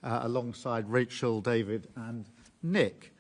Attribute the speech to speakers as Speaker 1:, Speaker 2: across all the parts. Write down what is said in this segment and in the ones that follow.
Speaker 1: alongside Rachel, David and Nick.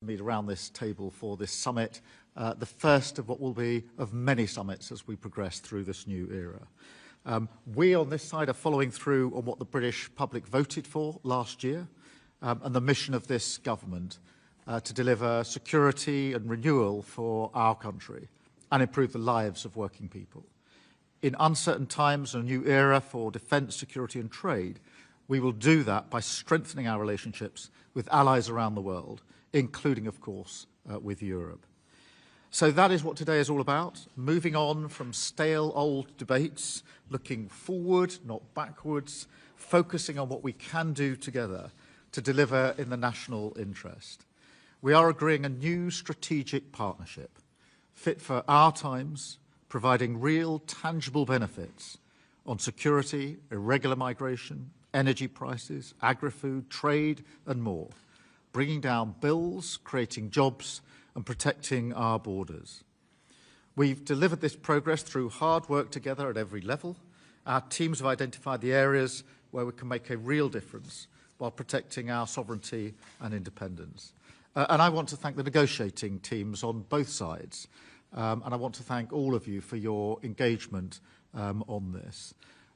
Speaker 1: Meet around this table for this summit, the first of what will be of many summits as we progress through this new era. We on this side are following through on what the British public voted for last year and the mission of this government to deliver security and renewal for our country and improve the lives of working people. In uncertain times and a new era for defence, security and trade, we will do that by strengthening our relationships with allies around the world, including, of course, with Europe. So that is what today is all about, moving on from stale old debates, looking forward, not backwards, focusing on what we can do together to deliver in the national interest. We are agreeing a new strategic partnership, fit for our times, providing real, tangible benefits on security, irregular migration, energy prices, agri-food, trade and more, bringing down bills, creating jobs and protecting our borders. We've delivered this progress through hard work together at every level. Our teams have identified the areas where we can make a real difference while protecting our sovereignty and independence. And I want to thank the negotiating teams on both sides. And I want to thank all of you for your engagement on this.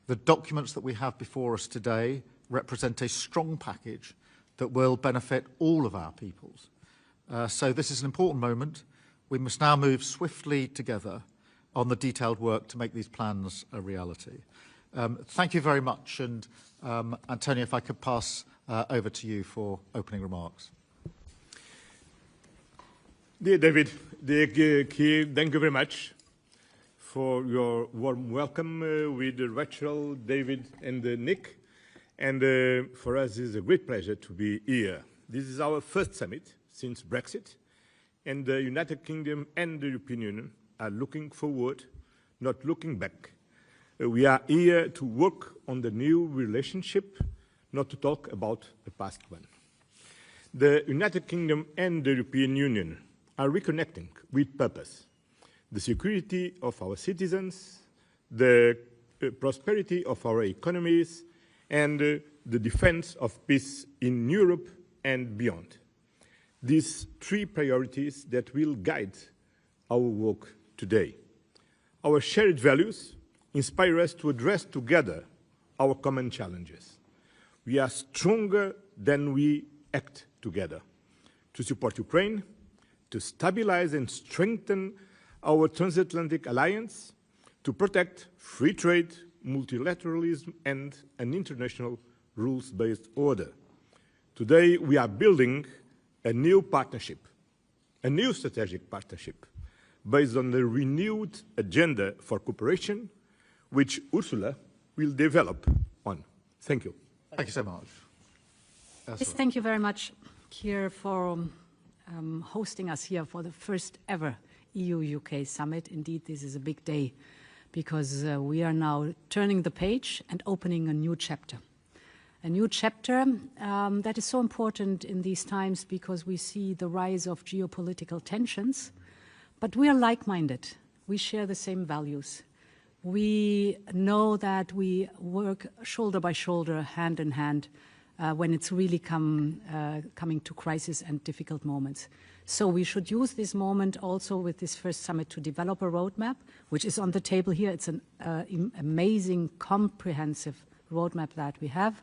Speaker 1: The documents that we have before us today represent a strong package that will benefit all of our peoples. So this is an important moment. We must now move swiftly together on the detailed work to make these plans a reality. Thank you very much. And Antonio, if I could pass over to you for opening remarks.
Speaker 2: Dear David, dear Keir, thank you very much for your warm welcome with Rachel, David and Nick. And for us, it is a great pleasure to be here. This is our first summit since Brexit, and the United Kingdom and the European Union are looking forward, not looking back. We are here to work on the new relationship, not to talk about the past one. The United Kingdom and the European Union are reconnecting with purpose. The security of our citizens, the prosperity of our economies, and the defense of peace in Europe and beyond. These three priorities that will guide our work today. Our shared values inspire us to address together our common challenges. We are stronger than we act together. To support Ukraine, to stabilize and strengthen our transatlantic alliance, to protect free trade, multilateralism, and an international rules-based order. Today, we are building a new partnership, a new strategic partnership, based on the renewed agenda for cooperation, which Ursula will develop on. Thank you.
Speaker 1: Thank you so much.
Speaker 3: Yes, thank you very much, Keir, for hosting us here for the first ever EU-UK summit. Indeed, this is a big day because we are now turning the page and opening a new chapter. A new chapter that is so important in these times because we see the rise of geopolitical tensions, but we are like-minded. We share the same values. We know that we work shoulder by shoulder, hand in hand, when it's really coming to crisis and difficult moments. So we should use this moment also with this first summit to develop a roadmap, which is on the table here. It's an amazing, comprehensive roadmap that we have,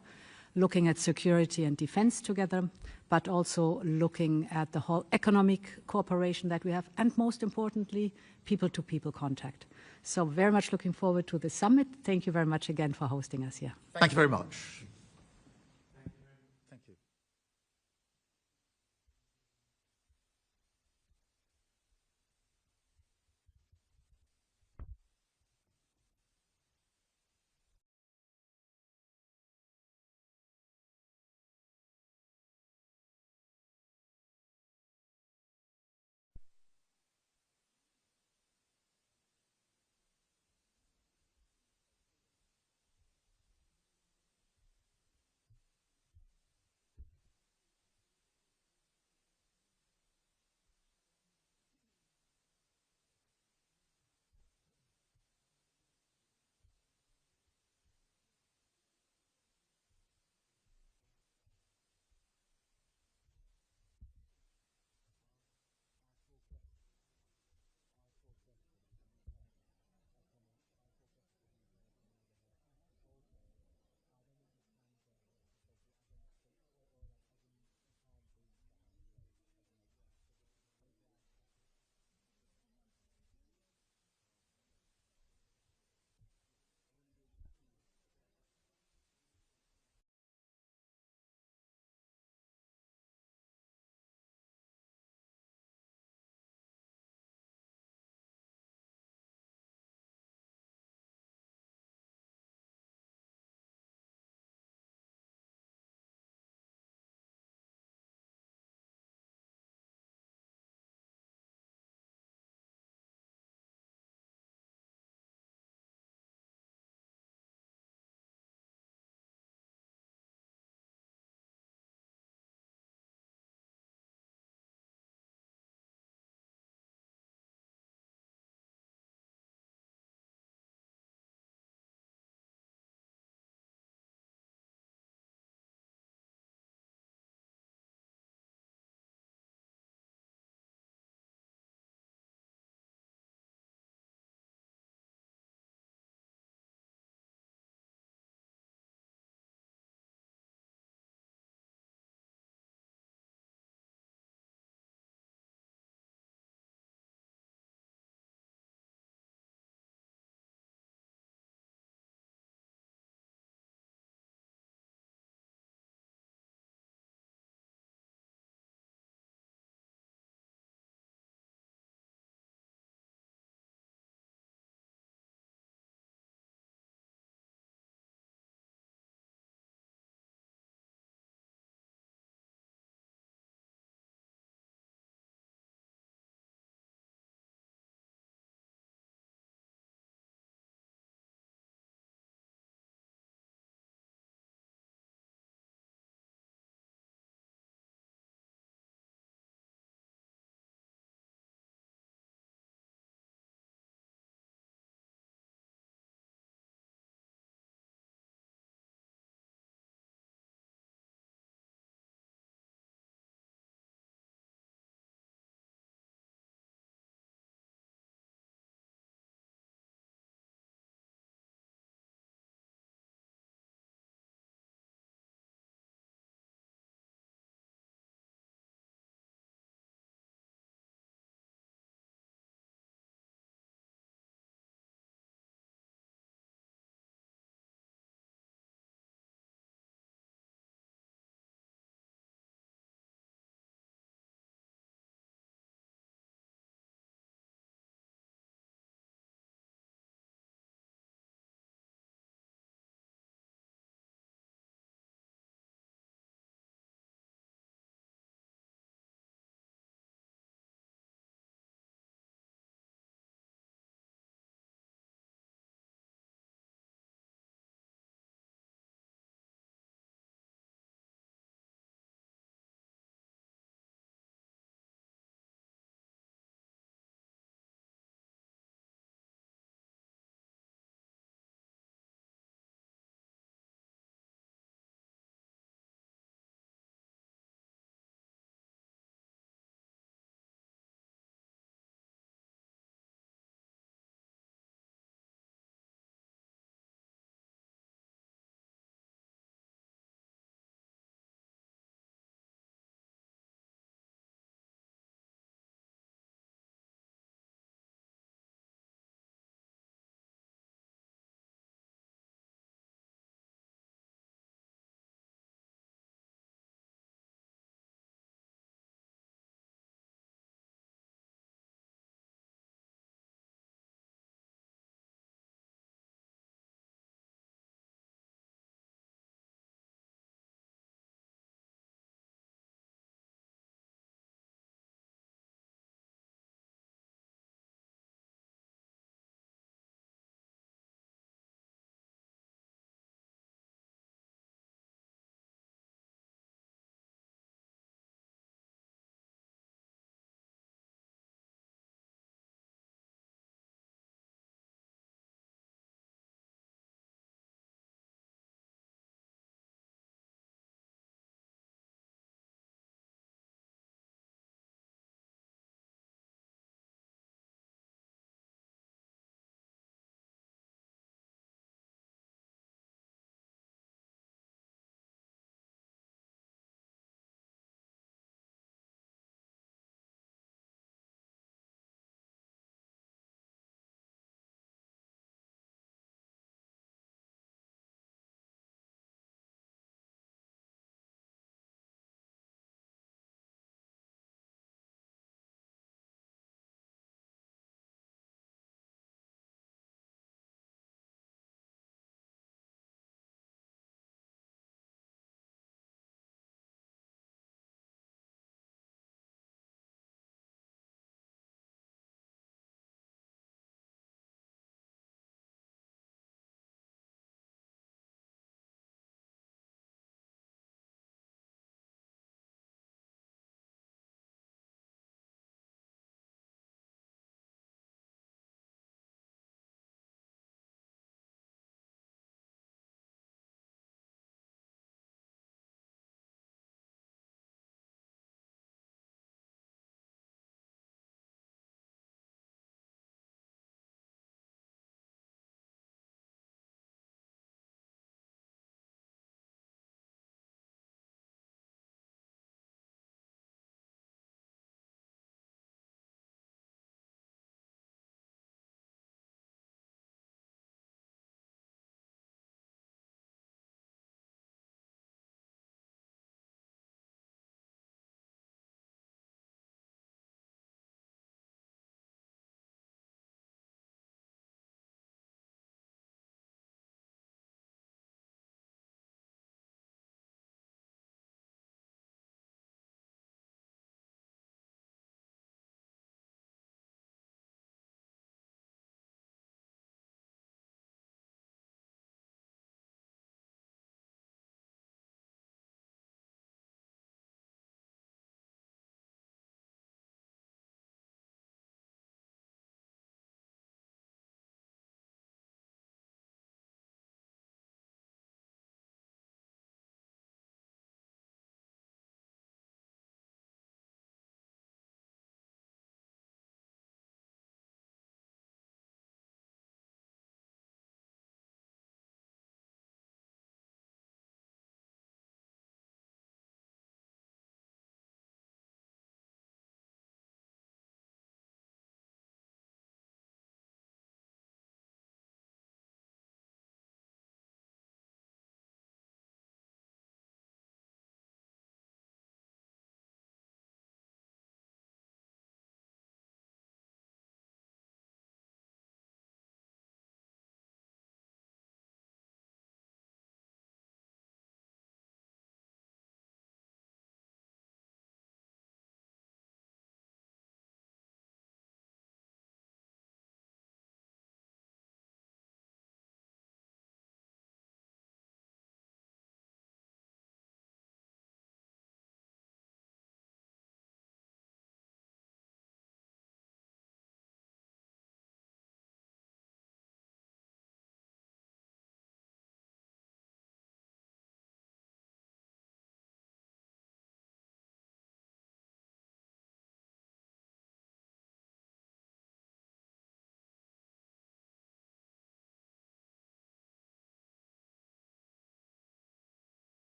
Speaker 3: looking at security and defense together, but also looking at the whole economic cooperation that we have, and most importantly, people-to-people contact. So very much looking forward to the summit. Thank you very much again for hosting us here.
Speaker 1: Thank you very much. Thank you.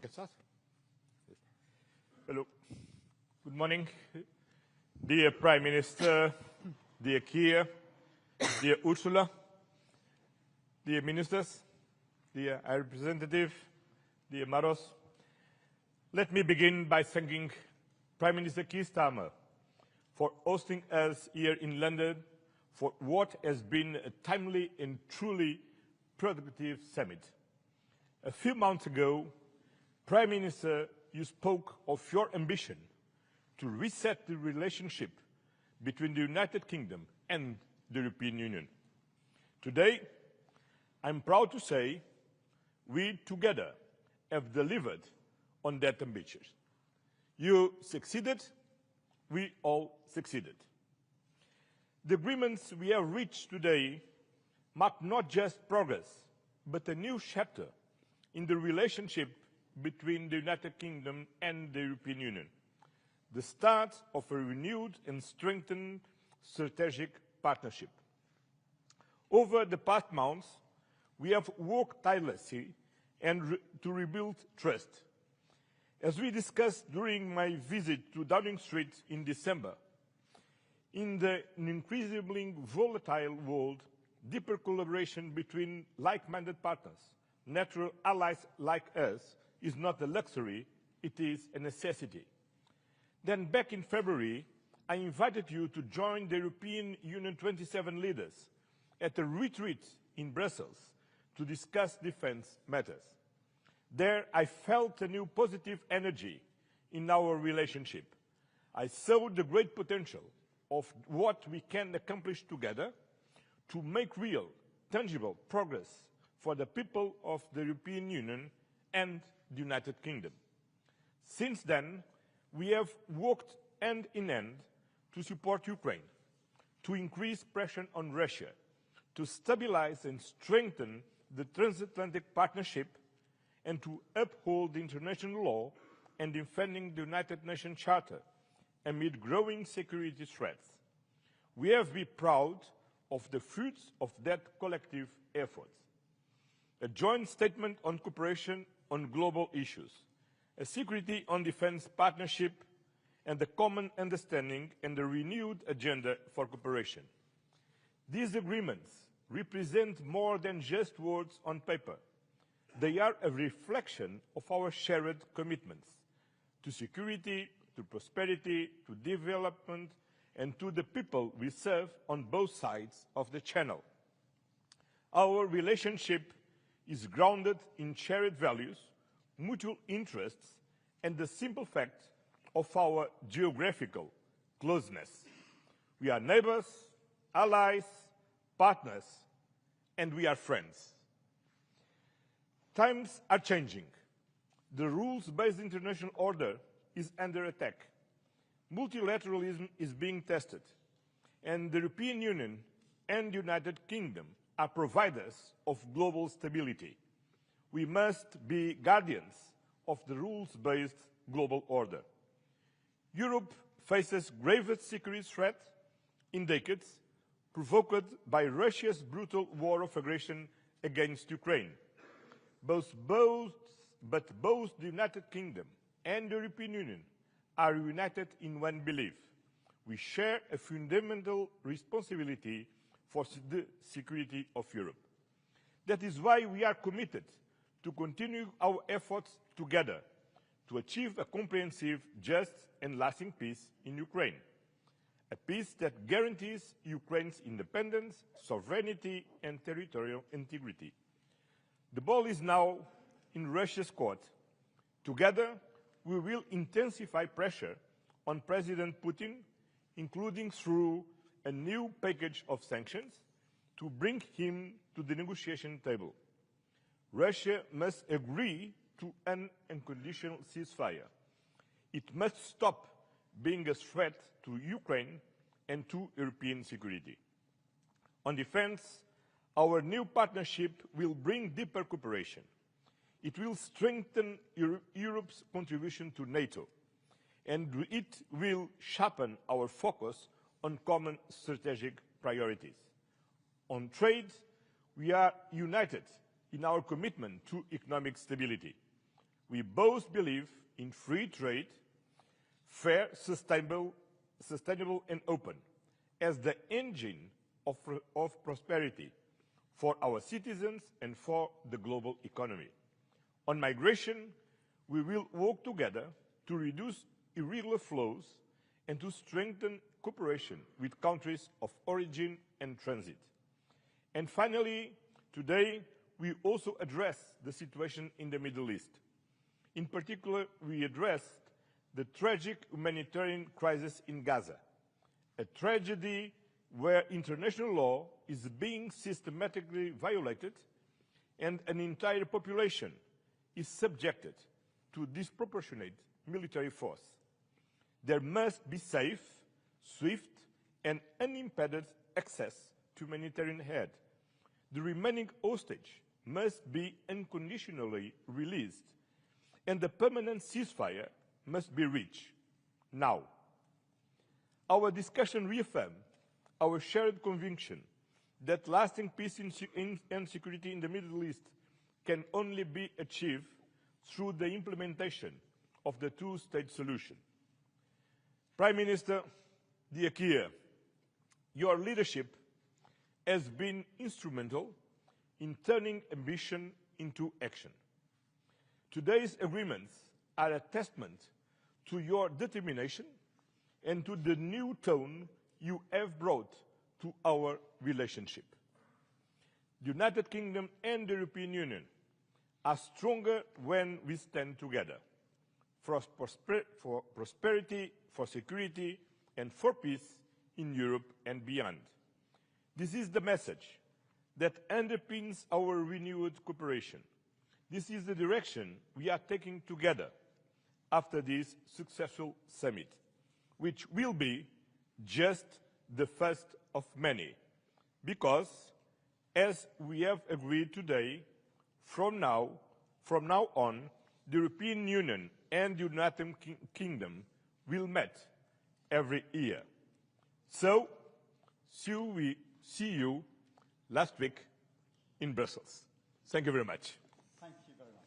Speaker 2: can start. Hello. Good morning, dear Prime Minister, dear Keir, dear Ursula, dear Ministers, dear High Representative, dear Maros. Let me begin by thanking Prime Minister Keir Starmer for hosting us here in London for what has been a timely and truly productive summit. A few months ago, Prime Minister, you spoke of your ambition to reset the relationship between the United Kingdom and the European Union. Today, I'm proud to say we together have delivered on that ambition. You succeeded, we all succeeded. The agreements we have reached today mark not just progress, but a new chapter in the relationship between the United Kingdom and the European Union, the start of a renewed and strengthened strategic partnership. Over the past months, we have worked tirelessly to rebuild trust. As we discussed during my visit to Downing Street in December, in an increasingly volatile world, deeper collaboration between like-minded partners, natural allies like us, is not a luxury, it is a necessity. Then back in February, I invited you to join the European Union 27 leaders at a retreat in Brussels to discuss defence matters. There I felt a new positive energy in our relationship. I saw the great potential of what we can accomplish together to make real, tangible progress for the people of the European Union and the United Kingdom. Since then, we have worked hand in hand to support Ukraine, to increase pressure on Russia, to stabilize and strengthen the transatlantic partnership, and to uphold international law and defending the United Nations Charter amid growing security threats. We have been proud of the fruits of that collective effort. A joint statement on cooperation on global issues, a security on defence partnership, and a common understanding and a renewed agenda for cooperation. These agreements represent more than just words on paper. They are a reflection of our shared commitments to security, to prosperity, to development, and to the people we serve on both sides of the Channel. Our relationship is grounded in shared values, mutual interests, and the simple fact of our geographical closeness. We are neighbors, allies, partners, and we are friends. Times are changing. The rules-based international order is under attack. Multilateralism is being tested, and the European Union and the United Kingdom are providers of global stability. We must be guardians of the rules-based global order. Europe faces gravest security threat in decades, provoked by Russia's brutal war of aggression against Ukraine. But both the United Kingdom and the European Union are united in one belief. We share a fundamental responsibility for the security of Europe. That is why we are committed to continue our efforts together to achieve a comprehensive, just and lasting peace in Ukraine. A peace that guarantees Ukraine's independence, sovereignty, and territorial integrity. The ball is now in Russia's court. Together, we will intensify pressure on President Putin, including through a new package of sanctions, to bring him to the negotiation table. Russia must agree to an unconditional ceasefire. It must stop being a threat to Ukraine and to European security. On defence, our new partnership will bring deeper cooperation. It will strengthen Europe's contribution to NATO, and it will sharpen our focus on common strategic priorities. On trade, we are united in our commitment to economic stability. We both believe in free trade, fair, sustainable and open, as the engine of prosperity for our citizens and for the global economy. On migration, we will work together to reduce irregular flows and to strengthen cooperation with countries of origin and transit. And finally, today, we also address the situation in the Middle East. In particular, we addressed the tragic humanitarian crisis in Gaza, a tragedy where international law is being systematically violated and an entire population is subjected to disproportionate military force. There must be safe, swift, and unimpeded access to humanitarian aid. The remaining hostage must be unconditionally released, and the permanent ceasefire must be reached now. Our discussion reaffirmed our shared conviction that lasting peace and security in the Middle East can only be achieved through the implementation of the two-state solution. Prime Minister, dear Keir, your leadership has been instrumental in turning ambition into action. Today's agreements are a testament to your determination and to the new tone you have brought to our relationship. The United Kingdom and the European Union are stronger when we stand together for prosperity, for security, and for peace in Europe and beyond. This is the message that underpins our renewed cooperation. This is the direction we are taking together after this successful summit, which will be just the first of many, because, as we have agreed today, from now on, the European Union and the United Kingdom will meet every year. So, we see you last week in Brussels. Thank you very much.
Speaker 1: Thank you very much.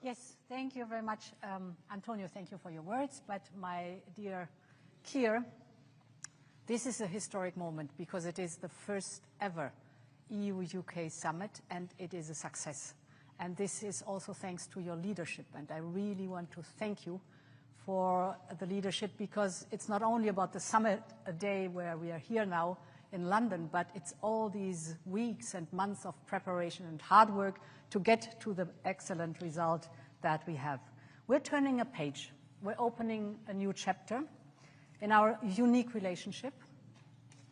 Speaker 3: Yes, thank you very much. Antonio, thank you for your words. But my dear Keir, this is a historic moment because it is the first ever EU-UK summit and it is a success. And this is also thanks to your leadership. And I really want to thank you for the leadership, because it's not only about the summit, a day where we are here now in London, but it's all these weeks and months of preparation and hard work to get to the excellent result that we have. We're turning a page. We're opening a new chapter in our unique relationship.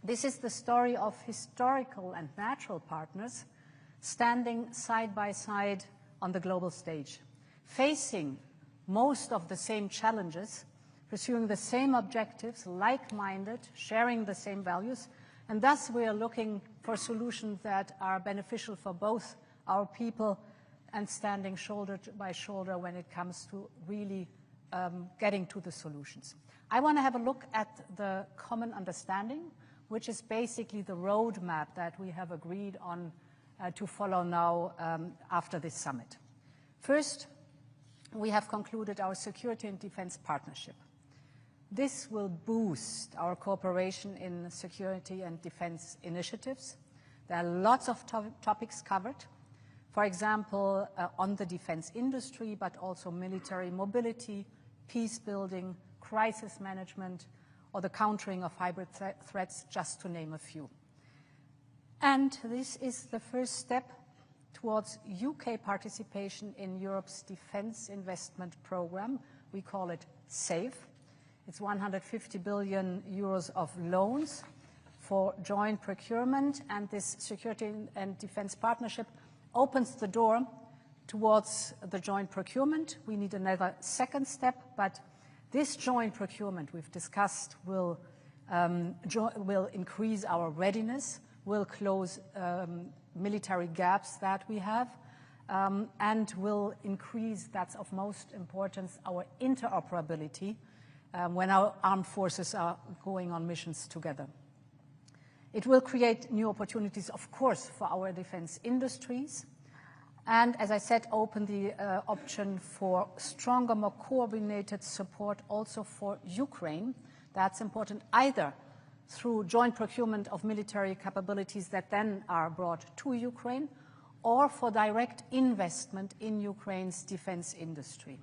Speaker 3: This is the story of historical and natural partners standing side by side on the global stage, facing most of the same challenges, pursuing the same objectives, like-minded, sharing the same values, and thus we are looking for solutions that are beneficial for both our people and standing shoulder by shoulder when it comes to really getting to the solutions. I want to have a look at the common understanding, which is basically the roadmap that we have agreed on to follow now after this summit. First, we have concluded our security and defense partnership. This will boost our cooperation in security and defense initiatives. There are lots of topics covered, for example, on the defense industry, but also military mobility, peace building, crisis management, or the countering of hybrid threats, just to name a few. And this is the first step towards UK participation in Europe's defense investment program. We call it SAFE. It's 150 billion euros of loans for joint procurement, and this security and defense partnership opens the door towards the joint procurement. We need another second step, but this joint procurement we've discussed will increase our readiness, will close military gaps that we have, and will increase, that's of most importance, our interoperability when our armed forces are going on missions together. It will create new opportunities, of course, for our defense industries, and, as I said, open the option for stronger, more coordinated support also for Ukraine. That's important either through joint procurement of military capabilities that then are brought to Ukraine, or for direct investment in Ukraine's defense industry.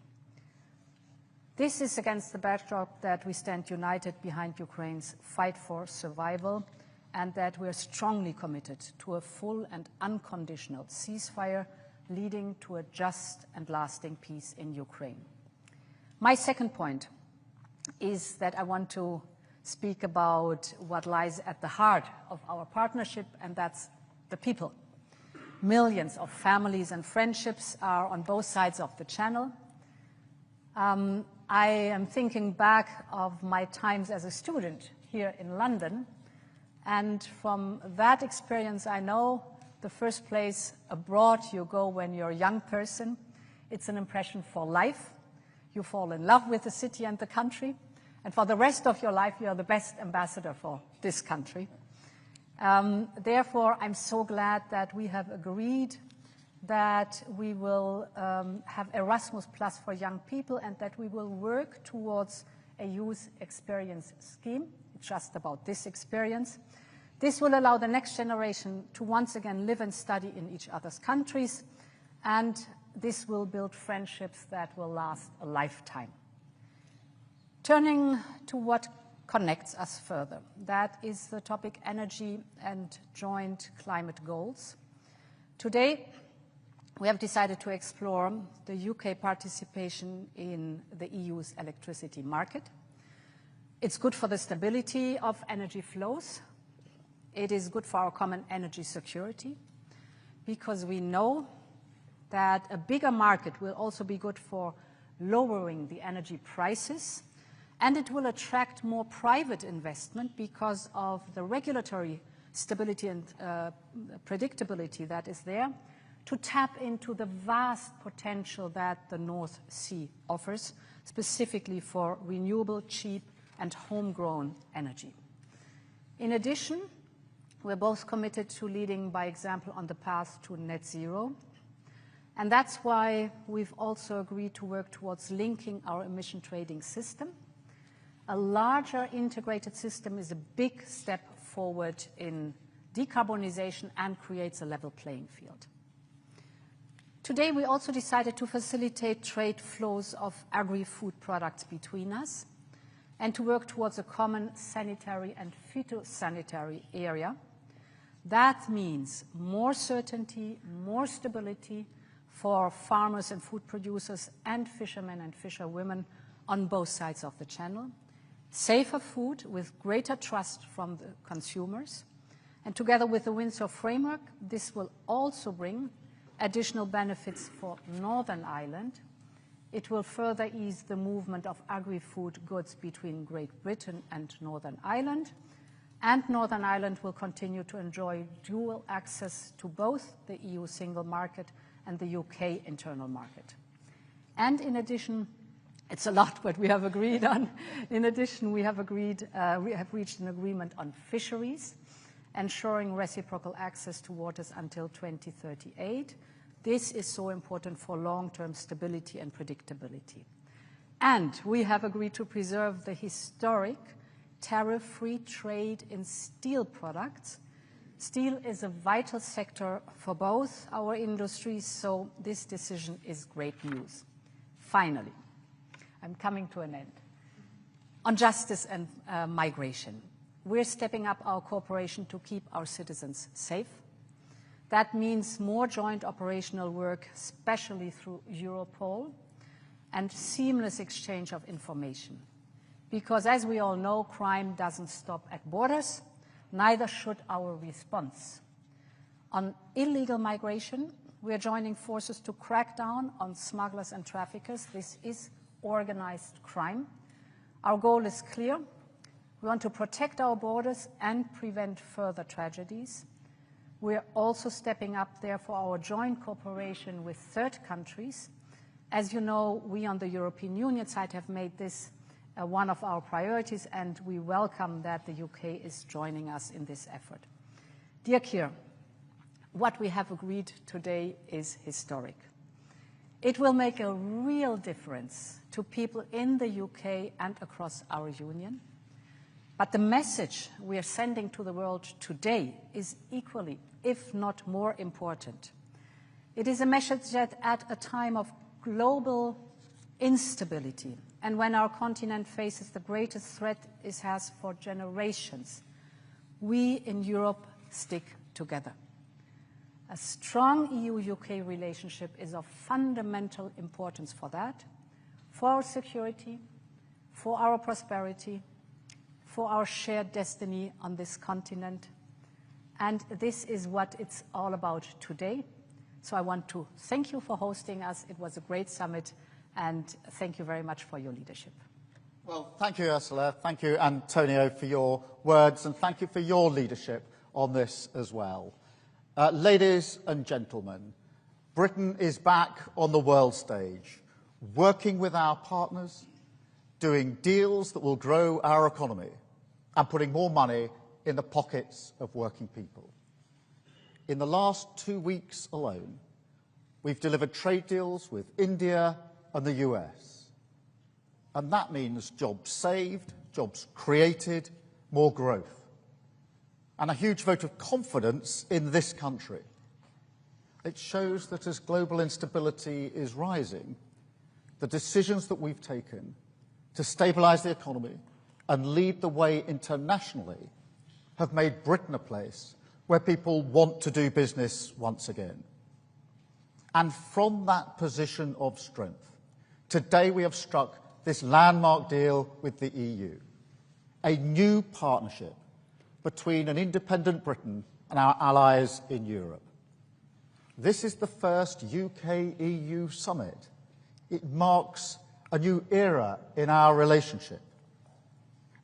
Speaker 3: This is against the backdrop that we stand united behind Ukraine's fight for survival, and that we are strongly committed to a full and unconditional ceasefire leading to a just and lasting peace in Ukraine. My second point is that I want to speak about what lies at the heart of our partnership, and that's the people. Millions of families and friendships are on both sides of the channel. I am thinking back of my times as a student here in London, and from that experience I know the first place abroad you go when you're a young person, it's an impression for life. You fall in love with the city and the country, and for the rest of your life you are the best ambassador for this country. Therefore, I'm so glad that we have agreed that we will have Erasmus Plus for young people, and that we will work towards a youth experience scheme. It's just about this experience. This will allow the next generation to once again live and study in each other's countries, and this will build friendships that will last a lifetime. Turning to what connects us further, that is the topic energy and joint climate goals. Today, we have decided to explore the UK participation in the EU's electricity market. It's good for the stability of energy flows. It is good for our common energy security, because we know that a bigger market will also be good for lowering the energy prices, and it will attract more private investment because of the regulatory stability and predictability that is there, to tap into the vast potential that the North Sea offers, specifically for renewable, cheap, and homegrown energy. In addition, we're both committed to leading by example on the path to net zero, and that's why we've also agreed to work towards linking our emission trading system. A larger integrated system is a big step forward in decarbonization and creates a level playing field. Today, we also decided to facilitate trade flows of agri-food products between us and to work towards a common sanitary and phytosanitary area. That means more certainty, more stability for farmers and food producers and fishermen and fisherwomen on both sides of the channel, safer food with greater trust from the consumers, and together with the Windsor framework, this will also bring additional benefits for Northern Ireland. It will further ease the movement of agri-food goods between Great Britain and Northern Ireland, and Northern Ireland will continue to enjoy dual access to both the EU single market and the UK internal market. And in addition, it's a lot what we have agreed on. In addition, we have reached an agreement on fisheries, ensuring reciprocal access to waters until 2038. This is so important for long-term stability and predictability. And we have agreed to preserve the historic tariff-free trade in steel products. Steel is a vital sector for both our industries, so this decision is great news. Finally, I'm coming to an end. On justice and migration, we're stepping up our cooperation to keep our citizens safe. That means more joint operational work, especially through Europol, and seamless exchange of information. Because as we all know, crime doesn't stop at borders, neither should our response. On illegal migration, we are joining forces to crack down on smugglers and traffickers. This is organized crime. Our goal is clear. We want to protect our borders and prevent further tragedies. We are also stepping up, therefore, our joint cooperation with third countries. As you know, we on the European Union side have made this one of our priorities, and we welcome that the UK is joining us in this effort. Dear Keir, what we have agreed today is historic. It will make a real difference to people in the UK and across our union. But the message we are sending to the world today is equally, if not more important. It is a message that at a time of global instability, and when our continent faces the greatest threat it has for generations, we in Europe stick together. A strong EU-UK relationship is of fundamental importance for that, for our security, for our prosperity, for our shared destiny on this continent. And this is what it's all about today. So I want to thank you for hosting us. It was a great summit, and thank you very much for your leadership.
Speaker 1: Well, thank you, Ursula. Thank you, Antonio, for your words, and thank you for your leadership on this as well. Ladies and gentlemen, Britain is back on the world stage, working with our partners, doing deals that will grow our economy, and putting more money in the pockets of working people. In the last 2 weeks alone, we've delivered trade deals with India and the US. And that means jobs saved, jobs created, more growth, and a huge vote of confidence in this country. It shows that as global instability is rising, the decisions that we've taken to stabilise the economy and lead the way internationally have made Britain a place where people want to do business once again. And from that position of strength, today we have struck this landmark deal with the EU, a new partnership between an independent Britain and our allies in Europe. This is the first UK-EU summit. It marks a new era in our relationship.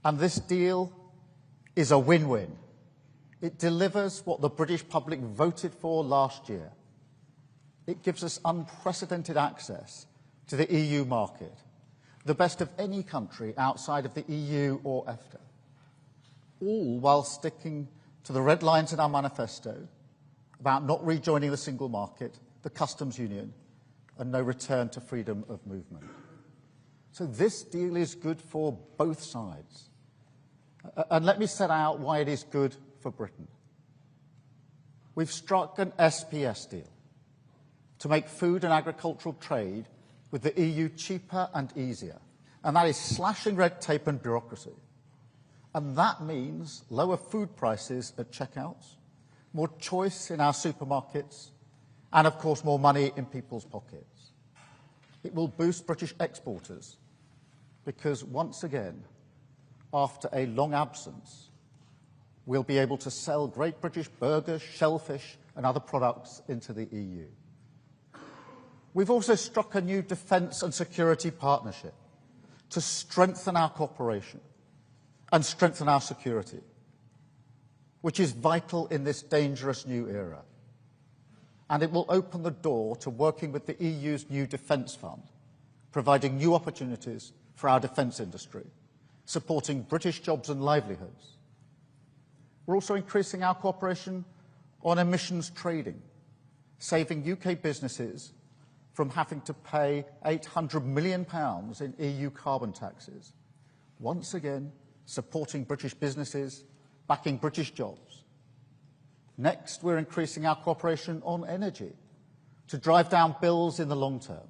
Speaker 1: And this deal is a win-win. It delivers what the British public voted for last year. It gives us unprecedented access to the EU market, the best of any country outside of the EU or EFTA, all while sticking to the red lines in our manifesto about not rejoining the single market, the customs union, and no return to freedom of movement. So this deal is good for both sides. And let me set out why it is good for Britain. We've struck an SPS deal to make food and agricultural trade with the EU cheaper and easier, and that is slashing red tape and bureaucracy. And that means lower food prices at checkouts, more choice in our supermarkets, and of course more money in people's pockets. It will boost British exporters because once again, after a long absence, we'll be able to sell Great British burgers, shellfish and other products into the EU. We've also struck a new defence and security partnership to strengthen our cooperation and strengthen our security, which is vital in this dangerous new era. And it will open the door to working with the EU's new defence fund, providing new opportunities for our defence industry, supporting British jobs and livelihoods. We're also increasing our cooperation on emissions trading, saving UK businesses from having to pay £800 million in EU carbon taxes, once again supporting British businesses, backing British jobs. Next, we're increasing our cooperation on energy to drive down bills in the long term.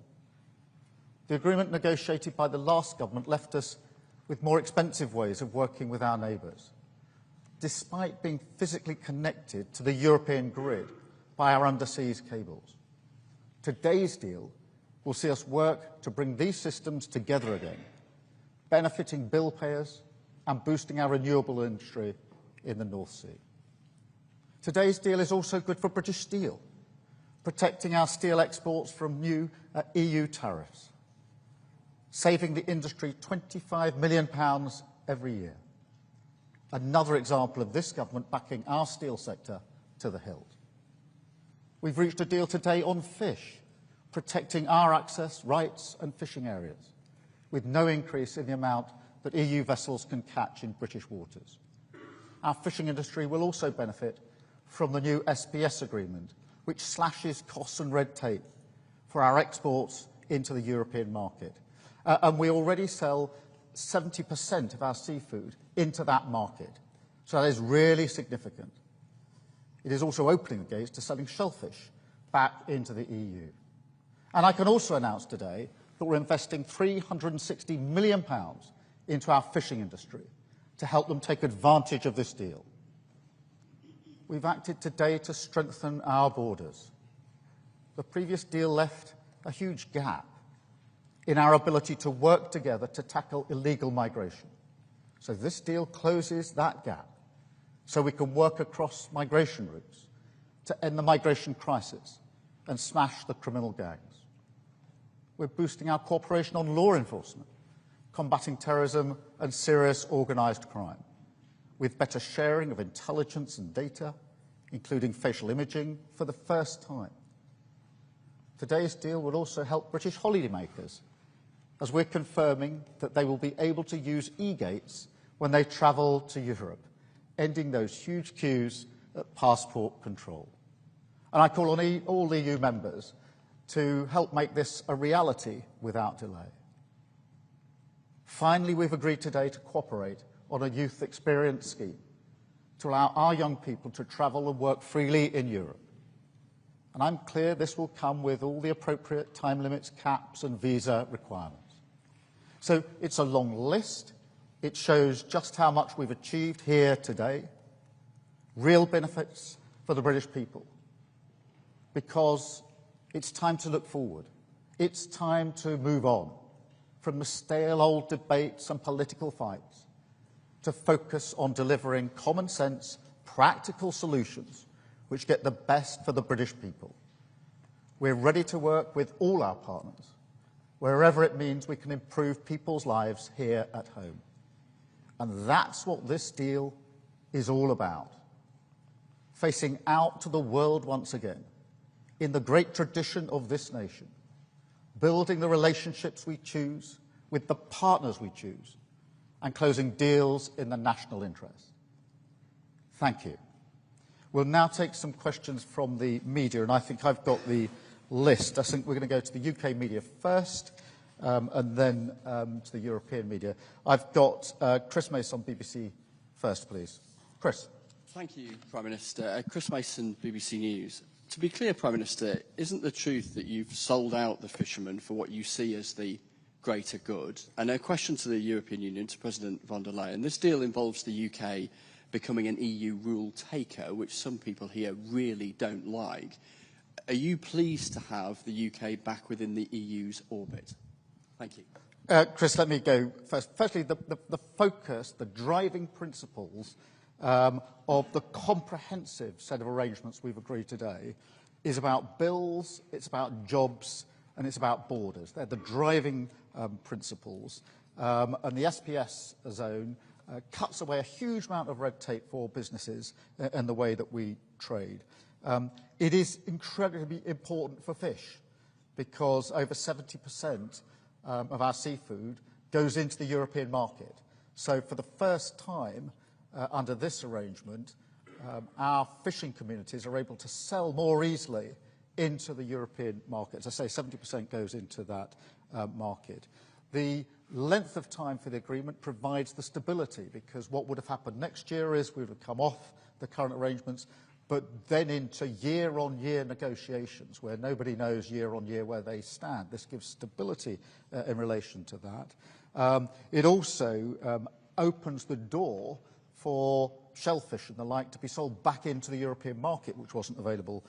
Speaker 1: The agreement negotiated by the last government left us with more expensive ways of working with our neighbours, despite being physically connected to the European grid by our underseas cables. Today's deal will see us work to bring these systems together again, benefiting bill payers and boosting our renewable industry in the North Sea. Today's deal is also good for British steel, protecting our steel exports from new EU tariffs, saving the industry £25 million every year. Another example of this government backing our steel sector to the hilt. We've reached a deal today on fish, protecting our access, rights and fishing areas, with no increase in the amount that EU vessels can catch in British waters. Our fishing industry will also benefit from the new SPS agreement, which slashes costs and red tape for our exports into the European market. And we already sell 70% of our seafood into that market. So that is really significant. It is also opening the gates to selling shellfish back into the EU. And I can also announce today that we're investing £360 million into our fishing industry to help them take advantage of this deal. We've acted today to strengthen our borders. The previous deal left a huge gap in our ability to work together to tackle illegal migration. So this deal closes that gap so we can work across migration routes to end the migration crisis and smash the criminal gangs. We're boosting our cooperation on law enforcement, combating terrorism and serious organised crime, with better sharing of intelligence and data, including facial imaging, for the first time. Today's deal will also help British holidaymakers, as we're confirming that they will be able to use e-gates when they travel to Europe, ending those huge queues at passport control. And I call on all EU members to help make this a reality without delay. Finally, we've agreed today to cooperate on a youth experience scheme to allow our young people to travel and work freely in Europe. And I'm clear this will come with all the appropriate time limits, caps and visa requirements. So it's a long list. It shows just how much we've achieved here today. Real benefits for the British people. Because it's time to look forward. It's time to move on from the stale old debates and political fights to focus on delivering common sense, practical solutions which get the best for the British people. We're ready to work with all our partners, wherever it means we can improve people's lives here at home. And that's what this deal is all about. Facing out to the world once again, in the great tradition of this nation, building the relationships we choose with the partners we choose, and closing deals in the national interest. Thank you. We'll now take some questions from the media, and I think I've got the list. I think we're going to go to the UK media first, and then to the European media. I've got Chris Mason on BBC first, please. Chris.
Speaker 4: Thank you, Prime Minister. Chris Mason, BBC News. To be clear, Prime Minister, isn't the truth that you've sold out the fishermen for what you see as the greater good? And a question to the European Union, to President von der Leyen. This deal involves the UK becoming an EU rule taker, which some people here really don't like. Are you pleased to have the UK back within the EU's orbit? Thank you.
Speaker 1: Chris, let me go first. Firstly, the focus, the driving principles of the comprehensive set of arrangements we've agreed today is about bills, it's about jobs, and it's about borders. They're the driving principles. And the SPS zone cuts away a huge amount of red tape for businesses and the way that we trade. It is incredibly important for fish because over 70% of our seafood goes into the European market. So for the first time under this arrangement, our fishing communities are able to sell more easily into the European market. As I say, 70% goes into that market. The length of time for the agreement provides the stability, because what would have happened next year is we would have come off the current arrangements, but then into year-on-year negotiations where nobody knows year-on-year where they stand. This gives stability in relation to that. It also opens the door for shellfish and the like to be sold back into the European market, which wasn't available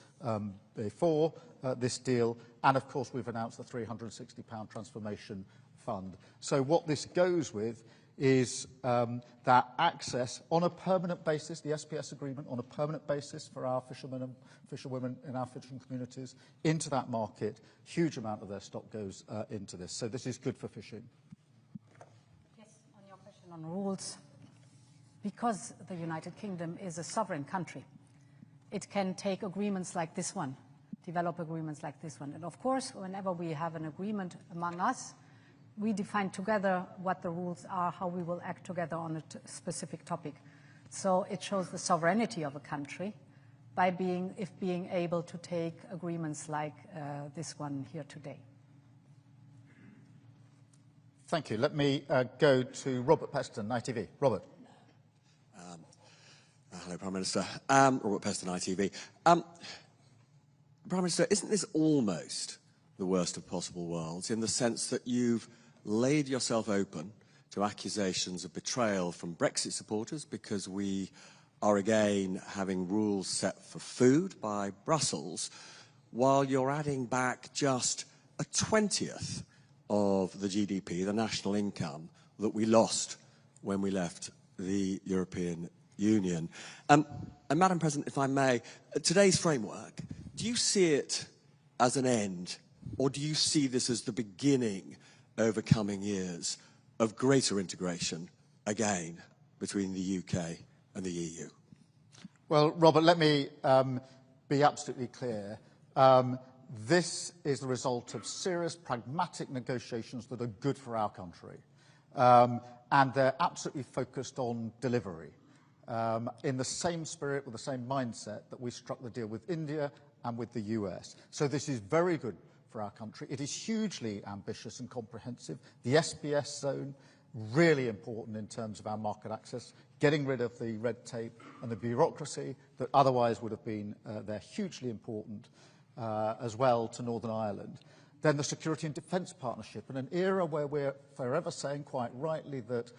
Speaker 1: before this deal. And of course, we've announced the £360 transformation fund. So what this goes with is that access on a permanent basis, the SPS agreement on a permanent basis for our fishermen and fisherwomen in our fishing communities into that market. Huge amount of their stock goes into this. So this is good for fishing.
Speaker 3: Yes, on your question on rules. Because the United Kingdom is a sovereign country, it can take agreements like this one, develop agreements like this one. And of course, whenever we have an agreement among us, we define together what the rules are, how we will act together on a specific topic. So it shows the sovereignty of a country by being able to take agreements like this one here today.
Speaker 1: Thank you. Let me go to Robert Peston, ITV. Robert.
Speaker 5: Hello, Prime Minister. Robert Peston, ITV. Prime Minister, isn't this almost the worst of possible worlds in the sense that you've laid yourself open to accusations of betrayal from Brexit supporters because we are again having rules set for food by Brussels, while you're adding back just a 20th of the GDP, the national income, that we lost when we left the European Union. And Madam President, if I may, today's framework, do you see it as an end, or do you see this as the beginning over coming years of greater integration again between the UK and the EU?
Speaker 1: Well, Robert, let me be absolutely clear. This is the result of serious, pragmatic negotiations that are good for our country. And they're absolutely focused on delivery. In the same spirit, with the same mindset that we struck the deal with India and with the US. So this is very good for our country. It is hugely ambitious and comprehensive. The SPS zone, really important in terms of our market access, getting rid of the red tape and the bureaucracy that otherwise would have been there, hugely important as well to Northern Ireland. Then the security and defence partnership, in an era where we're forever saying quite rightly that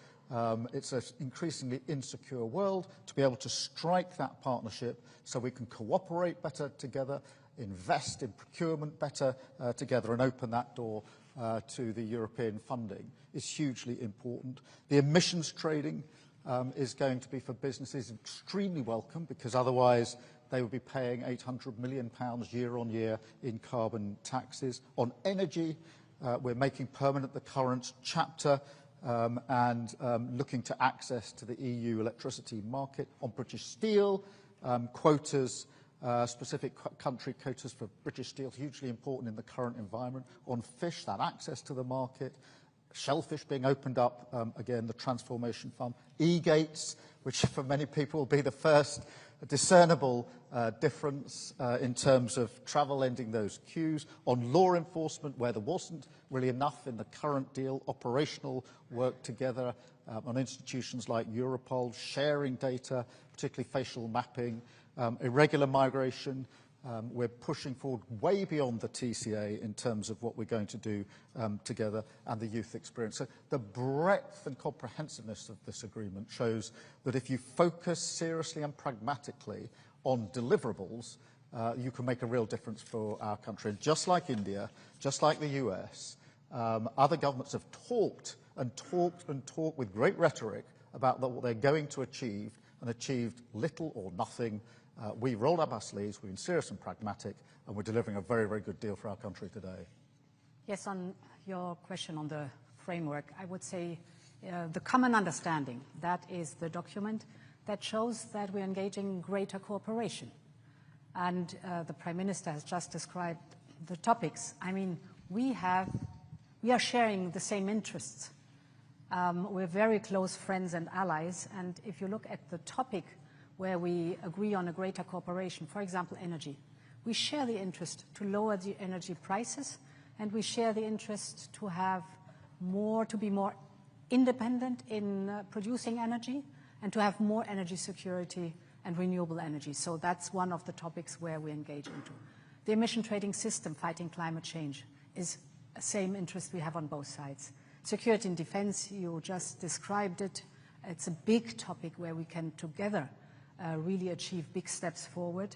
Speaker 1: it's an increasingly insecure world, to be able to strike that partnership so we can cooperate better together, invest in procurement better together and open that door to the European funding is hugely important. The emissions trading is going to be for businesses extremely welcome, because otherwise they would be paying £800 million year on year in carbon taxes. On energy, we're making permanent the current chapter and looking to access to the EU electricity market. On British steel, quotas, specific country quotas for British steel, hugely important in the current environment. On fish, that access to the market. Shellfish being opened up, again, the transformation fund. E-gates, which for many people will be the first discernible difference in terms of travel, ending those queues. On law enforcement, where there wasn't really enough in the current deal, operational work together on institutions like Europol, sharing data, particularly facial mapping, irregular migration. We're pushing forward way beyond the TCA in terms of what we're going to do together, and the youth experience. So the breadth and comprehensiveness of this agreement shows that if you focus seriously and pragmatically on deliverables, you can make a real difference for our country. And just like India, just like the US, other governments have talked and talked and talked with great rhetoric about what they're going to achieve, and achieved little or nothing. We rolled up our sleeves, we've been serious and pragmatic, and we're delivering a very, very good deal for our country today.
Speaker 3: Yes, on your question on the framework, I would say the common understanding, that is the document that shows that we're engaging in greater cooperation. And the Prime Minister has just described the topics. I mean, we are sharing the same interests. We're very close friends and allies, and if you look at the topic where we agree on a greater cooperation, for example, energy. We share the interest to lower the energy prices, and we share the interest to have to be more independent in producing energy, and to have more energy security and renewable energy. So that's one of the topics where we engage into. The emission trading system, fighting climate change, is the same interest we have on both sides. Security and defense, you just described it. It's a big topic where we can together really achieve big steps forward.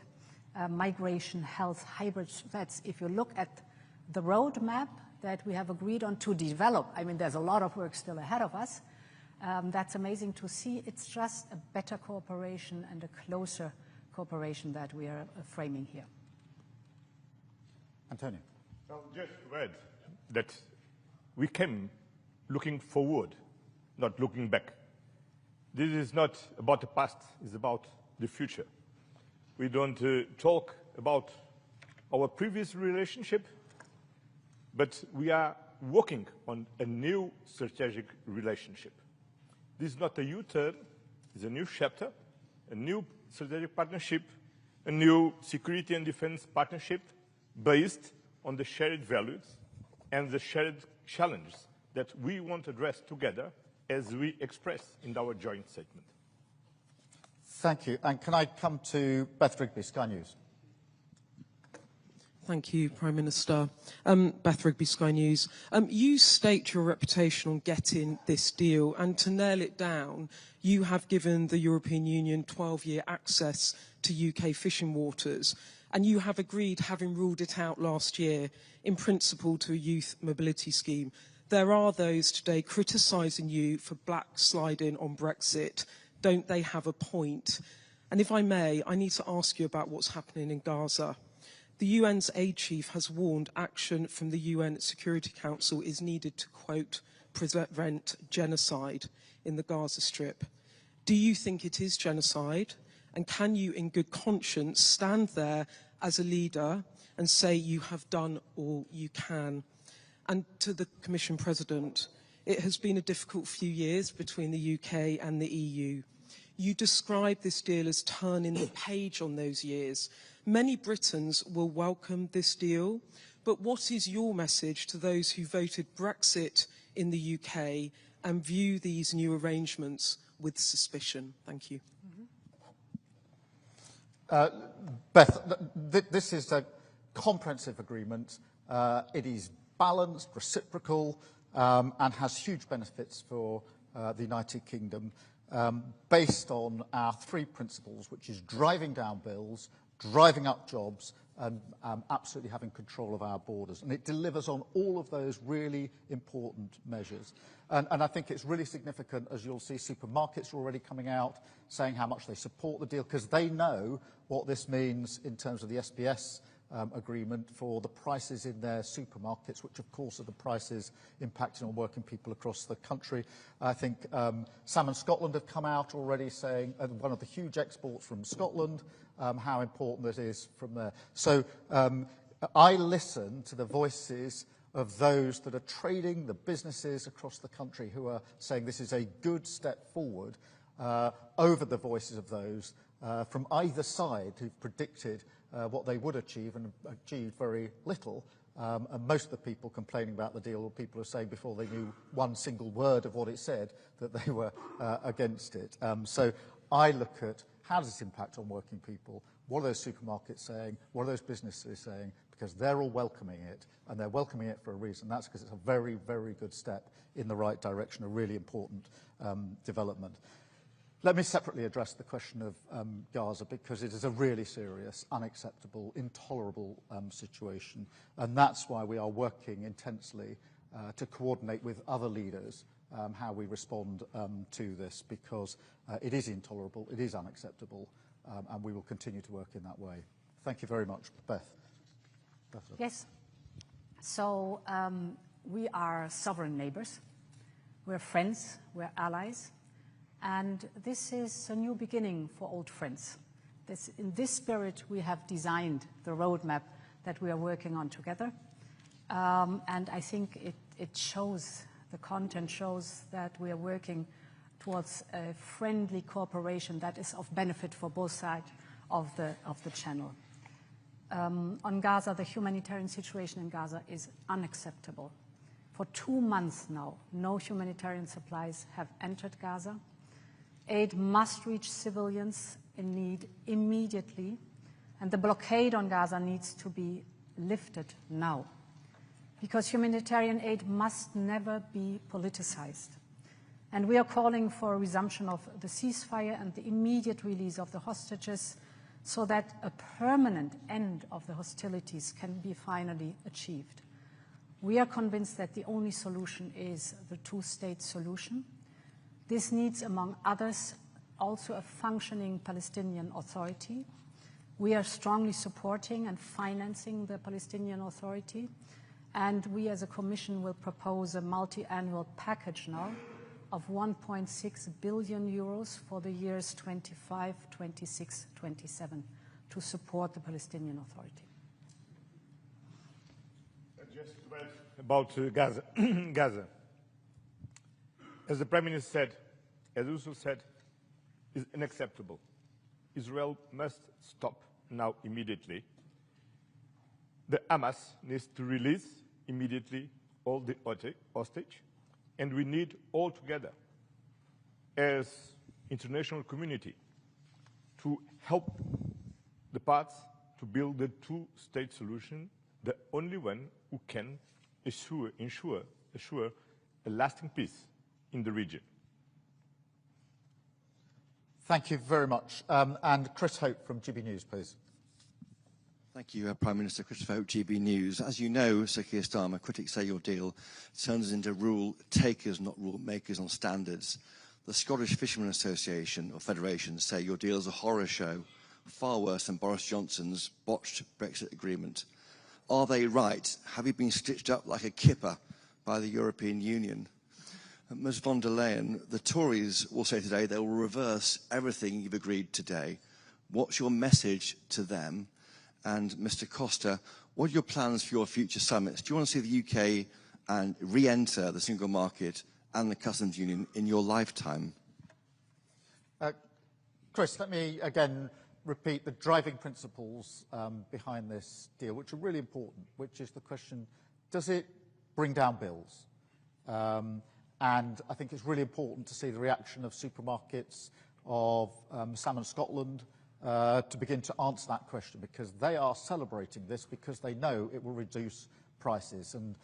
Speaker 3: Migration, health, hybrid threats. If you look at the roadmap that we have agreed on to develop, I mean, there's a lot of work still ahead of us. That's amazing to see. It's just a better cooperation and a closer cooperation that we are framing here.
Speaker 1: Antonio.
Speaker 2: Well, just read that we came looking forward, not looking back. This is not about the past, it's about the future. We don't talk about our previous relationship, but we are working on a new strategic relationship. This is not a U-turn, it's a new chapter, a new strategic partnership a new security and defense partnership based on the shared values and the shared challenges that we want to address together as we express in our joint statement.
Speaker 1: Thank you. And can I come to Beth Rigby, Sky News?
Speaker 6: Thank you, Prime Minister. Beth Rigby, Sky News. You staked your reputation on getting this deal, and to nail it down, you have given the European Union 12-year access to UK fishing waters, and you have agreed, having ruled it out last year, in principle to a youth mobility scheme. There are those today criticising you for backsliding on Brexit. Don't they have a point? And if I may, I need to ask you about what's happening in Gaza. The UN's aid chief has warned action from the UN Security Council is needed to, quote, prevent genocide in the Gaza Strip. Do you think it is genocide? And can you, in good conscience, stand there as a leader and say you have done all you can? And to the Commission President, it has been a difficult few years between the UK and the EU. You describe this deal as turning the page on those years. Many Britons will welcome this deal, but what is your message to those who voted Brexit in the UK and view these new arrangements with suspicion? Thank you.
Speaker 1: Beth, this is a comprehensive agreement. It is balanced, reciprocal, and has huge benefits for the United Kingdom, based on our three principles, which is driving down bills, driving up jobs, and absolutely having control of our borders. And it delivers on all of those really important measures. And I think it's really significant, as you'll see, supermarkets are already coming out saying how much they support the deal, because they know what this means in terms of the SBS agreement for the prices in their supermarkets, which of course are the prices impacting on working people across the country. I think Salmon Scotland have come out already saying one of the huge exports from Scotland, how important this is from there. So I listen to the voices of those that are trading, the businesses across the country who are saying this is a good step forward over the voices of those from either side who've predicted what they would achieve and achieved very little. And most of the people complaining about the deal were people who are saying before they knew one single word of what it said that they were against it. So I look at how does this impact on working people? What are those supermarkets saying? What are those businesses saying? Because they're all welcoming it, and they're welcoming it for a reason. That's because it's a very, very good step in the right direction, a really important development. Let me separately address the question of Gaza, because it is a really serious, unacceptable, intolerable situation. And that's why we are working intensely to coordinate with other leaders how we respond to this, because it is intolerable, it is unacceptable, and we will continue to work in that way. Thank you very much. Beth.
Speaker 3: Yes. So we are sovereign neighbours. We're friends, we're allies. And this is a new beginning for old friends. In this spirit, we have designed the roadmap that we are working on together. And I think it shows, the content shows that we are working towards a friendly cooperation that is of benefit for both sides of the channel. On Gaza, the humanitarian situation in Gaza is unacceptable. For 2 months now, no humanitarian supplies have entered Gaza. Aid must reach civilians in need immediately, and the blockade on Gaza needs to be lifted now, because humanitarian aid must never be politicized. And we are calling for a resumption of the ceasefire and the immediate release of the hostages so that a permanent end of the hostilities can be finally achieved. We are convinced that the only solution is the two-state solution. This needs, among others, also a functioning Palestinian Authority. We are strongly supporting and financing the Palestinian Authority, and we as a Commission will propose a multi-annual package now of 1.6 billion euros for the years 25, 26, 27 to support the Palestinian Authority.
Speaker 2: Just about Gaza. Gaza. As the Prime Minister said, as Ursula said, is unacceptable. Israel must stop now immediately. The Hamas needs to release immediately all the hostage, and we need all together as international community to help the parts to build the two-state solution, the only one who can assure a lasting peace in the region.
Speaker 1: Thank you very much. And Chris Hope from GB News, please.
Speaker 7: Thank you, Prime Minister. Christopher Hope, GB News. As you know, Sir Keir Starmer, critics say your deal turns us into rule takers, not rule makers on standards. The Scottish Fishermen Association, or Federation, say your deal is a horror show, far worse than Boris Johnson's botched Brexit agreement. Are they right? Have you been stitched up like a kipper by the European Union? Ms von der Leyen, the Tories will say today they will reverse everything you've agreed today. What's your message to them? And Mr Costa, what are your plans for your future summits? Do you want to see the UK and re-enter the single market and the customs union in your lifetime?
Speaker 1: Chris, let me again repeat the driving principles behind this deal, which are really important, which is the question, does it bring down bills? And I think it's really important to see the reaction of supermarkets, of Salmon Scotland, to begin to answer that question, because they are celebrating this because they know it will reduce prices. And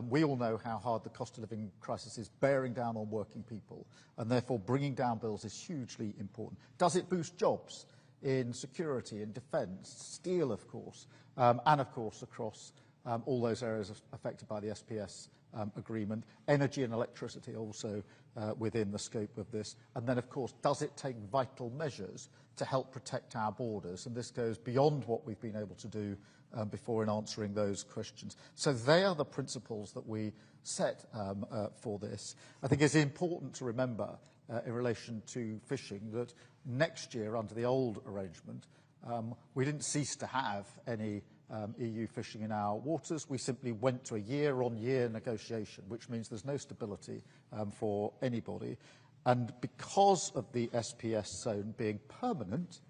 Speaker 1: we all know how hard the cost of living crisis is bearing down on working people, and therefore bringing down bills is hugely important. Does it boost jobs in security, in defence, steel, of course, and of course across all those areas affected by the SPS agreement, energy and electricity also within the scope of this. And then, of course, does it take vital measures to help protect our borders? And this goes beyond what we've been able to do before in answering those questions. So they are the principles that we set for this. I think it's important to remember in relation to fishing that next year, under the old arrangement, we didn't cease to have any EU fishing in our waters. We simply went to a year-on-year negotiation, which means there's no stability for anybody. And because of the SPS zone being permanent,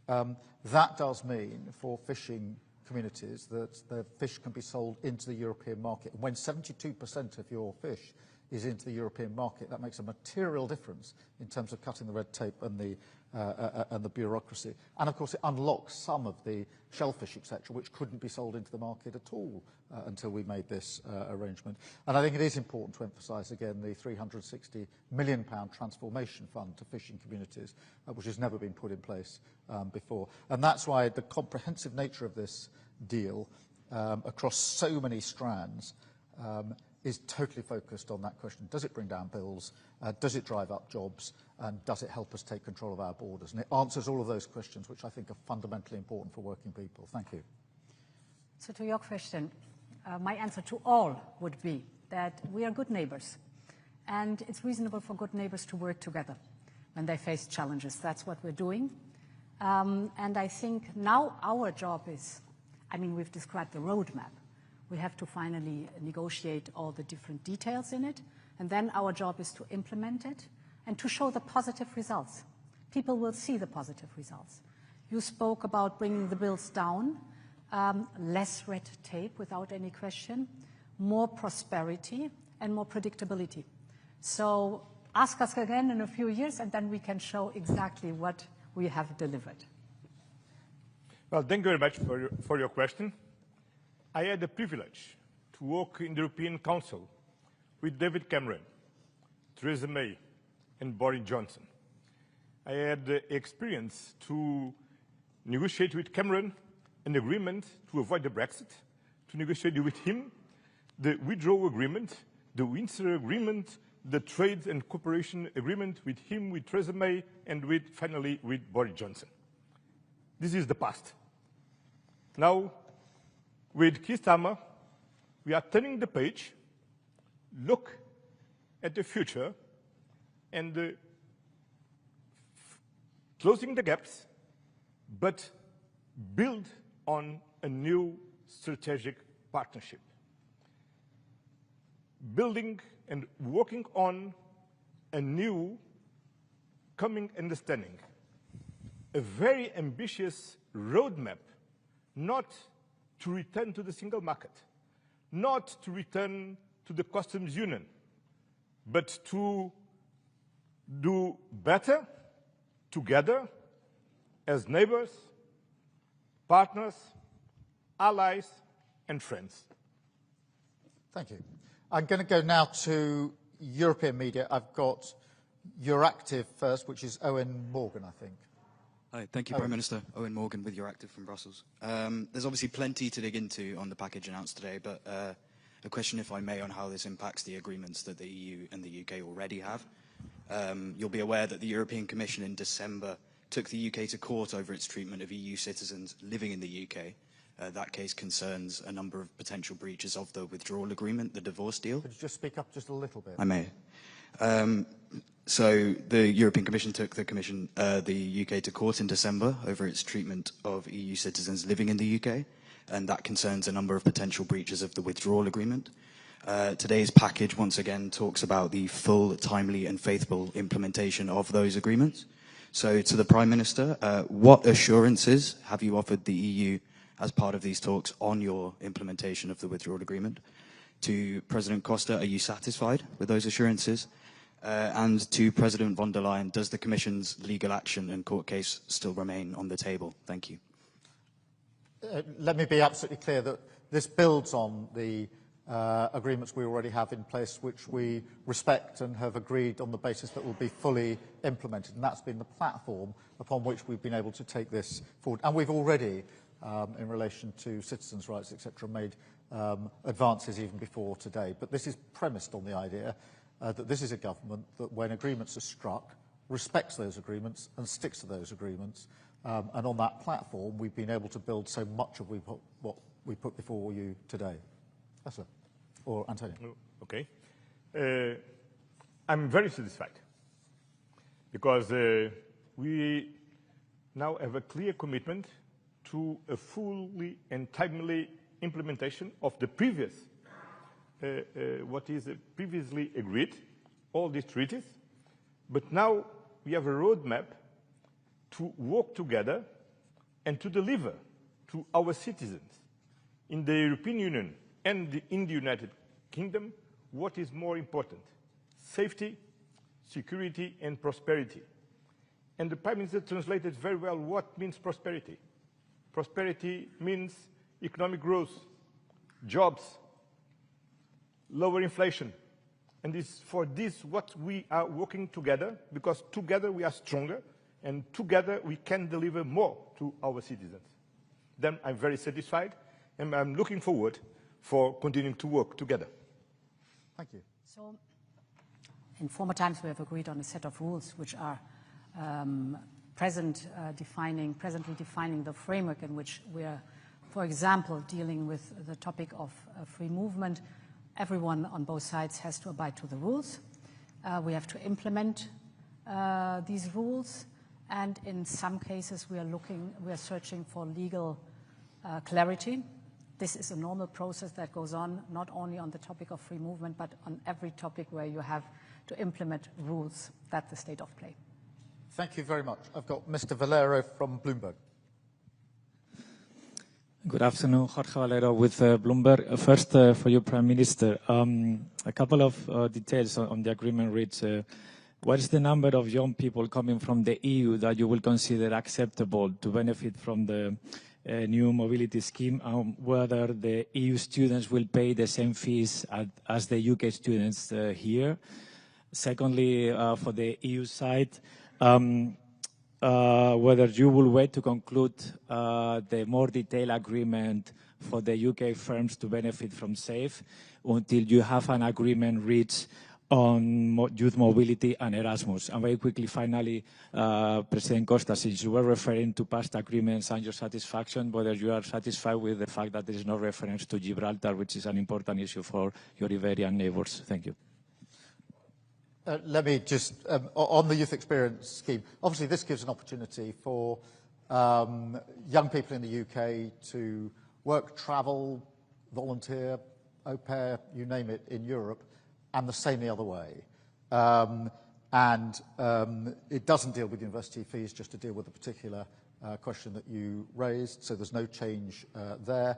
Speaker 1: that does mean for fishing communities that the fish can be sold into the European market. And when 72% of your fish is into the European market, that makes a material difference in terms of cutting the red tape and the bureaucracy. And of course, it unlocks some of the shellfish, etc., which couldn't be sold into the market at all until we made this arrangement. And I think it is important to emphasise again the £360 million transformation fund to fishing communities, which has never been put in place before. And that's why the comprehensive nature of this deal across so many strands is totally focused on that question. Does it bring down bills? Does it drive up jobs? And does it help us take control of our borders? And it answers all of those questions, which I think are fundamentally important for working people. Thank you.
Speaker 3: So to your question, my answer to all would be that we are good neighbours. And it's reasonable for good neighbours to work together when they face challenges. That's what we're doing. And I think now our job is, we've described the roadmap. We have to finally negotiate all the different details in it. And then our job is to implement it and to show the positive results. People will see the positive results. You spoke about bringing the bills down, less red tape without any question, more prosperity and more predictability. So ask us again in a few years and then we can show exactly what we have delivered.
Speaker 2: Well, thank you very much for your question. I had the privilege to work in the European Council with David Cameron, Theresa May, and Boris Johnson. I had the experience to negotiate with Cameron an agreement to avoid the Brexit, to negotiate with him the withdrawal agreement, the Windsor Agreement, the trade and cooperation agreement with him, with Theresa May, and finally with Boris Johnson. This is the past. Now, with Keir Starmer, we are turning the page, look at the future, and closing the gaps, but build on a new strategic partnership. Building and working on a new coming understanding a very ambitious roadmap, not to return to the single market, not to return to the customs union, but to do better together as neighbors, partners, allies, and friends.
Speaker 1: Thank you. I'm going to go now to European media. I've got Euractiv first, which is Owen Morgan, I think.
Speaker 8: Hi, thank you, Prime Minister. Owen Morgan with Euractiv from Brussels. There's obviously plenty to dig into on the package announced today, but a question, if I may, on how this impacts the agreements that the EU and the UK already have. You'll be aware that the European Commission in December took the UK to court over its treatment of EU citizens living in the UK. That case concerns a number of potential breaches of the withdrawal agreement, the divorce deal.
Speaker 1: Could you just speak up just a little bit?
Speaker 8: I may. So the European Commission took the UK to court in December over its treatment of EU citizens living in the UK, and that concerns a number of potential breaches of the withdrawal agreement. Today's package once again talks about the full, timely and faithful implementation of those agreements. So to the Prime Minister, what assurances have you offered the EU as part of these talks on your implementation of the withdrawal agreement? To President Costa, are you satisfied with those assurances? And to President von der Leyen, does the Commission's legal action and court case still remain on the table? Thank you.
Speaker 1: Let me be absolutely clear that this builds on the agreements we already have in place, which we respect and have agreed on the basis that will be fully implemented. And that's been the platform upon which we've been able to take this forward. And we've already, in relation to citizens' rights, etc., made advances even before today. But this is premised on the idea that this is a government that, when agreements are struck, respects those agreements and sticks to those agreements. And on that platform, we've been able to build so much of what we put before you today. Ursula, or Antonio.
Speaker 2: Okay. I'm very satisfied because we now have a clear commitment to a fully and timely implementation of the previous, what is previously agreed, all these treaties. But now we have a roadmap to work together and to deliver to our citizens in the European Union and in the United Kingdom what is more important: safety, security and prosperity. And the Prime Minister translated very well what means prosperity. Prosperity means economic growth, jobs, lower inflation. And for this what we are working together, because together we are stronger and together we can deliver more to our citizens. Then I'm very satisfied and I'm looking forward for continuing to work together.
Speaker 1: Thank you.
Speaker 3: So, in former times we have agreed on a set of rules which are presently defining the framework in which we are, for example, dealing with the topic of free movement. Everyone on both sides has to abide to the rules. We have to implement these rules, and in some cases we are searching for legal clarity. This is a normal process that goes on not only on the topic of free movement, but on every topic where you have to implement rules. That's the state of play.
Speaker 1: Thank you very much. I've got Mr. Valero from Bloomberg.
Speaker 9: Good afternoon, Jorge Valero with Bloomberg. First, for you, Prime Minister, a couple of details on the agreement reads. What is the number of young people coming from the EU that you will consider acceptable to benefit from the new mobility scheme, and whether the EU students will pay the same fees as the UK students here? Secondly, for the EU side, whether you will wait to conclude the more detailed agreement for the UK firms to benefit from SAFE until you have an agreement reached on youth mobility and Erasmus. And very quickly, finally, President Costa, since you were referring to past agreements and your satisfaction, whether you are satisfied with the fact that there is no reference to Gibraltar, which is an important issue for your Iberian neighbours. Thank you.
Speaker 1: Let me just, on the youth experience scheme, obviously this gives an opportunity for young people in the UK to work, travel, volunteer, au pair, you name it, in Europe, and the same the other way. And it doesn't deal with university fees, just to deal with the particular question that you raised, so there's no change there.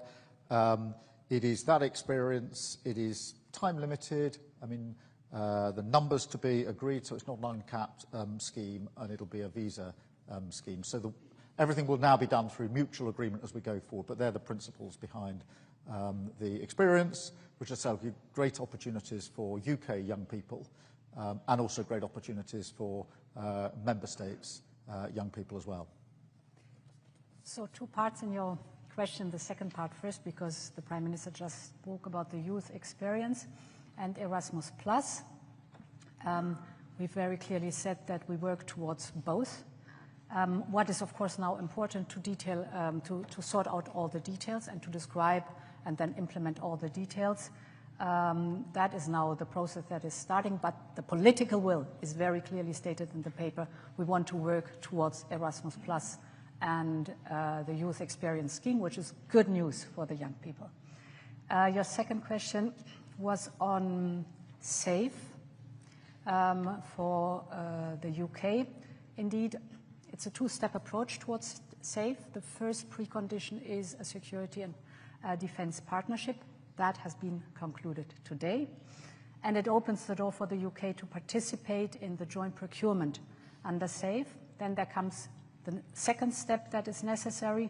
Speaker 1: It is that experience. It is time limited. I mean, the numbers to be agreed, so it's not an uncapped scheme, and it'll be a visa scheme. So everything will now be done through mutual agreement as we go forward, but they're the principles behind the experience, which will give great opportunities for UK young people, and also great opportunities for member states' young people as well.
Speaker 3: So 2 parts in your question. The second part first, because the Prime Minister just spoke about the youth experience and Erasmus+. We've very clearly said that we work towards both. What is, of course, now important to detail, to sort out all the details and to describe and then implement all the details. That is now the process that is starting, but the political will is very clearly stated in the paper. We want to work towards Erasmus+ and the youth experience scheme, which is good news for the young people. Your second question was on SAFE for the UK. Indeed, it's a 2-step approach towards SAFE. The first precondition is a security and defence partnership. That has been concluded today. And it opens the door for the UK to participate in the joint procurement under SAFE. Then there comes the second step that is necessary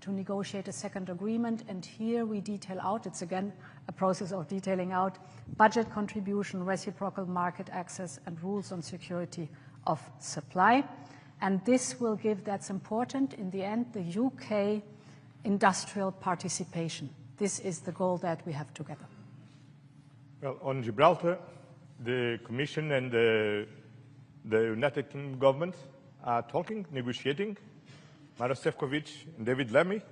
Speaker 3: to negotiate a second agreement. And here we detail out, it's again a process of detailing out, budget contribution, reciprocal market access, and rules on security of supply. And this will give, that's important, in the end, the UK industrial participation. This is the goal that we have together.
Speaker 2: Well, on Gibraltar, the Commission and the United Kingdom government are talking, negotiating. Maros Sefcovic and David Lammy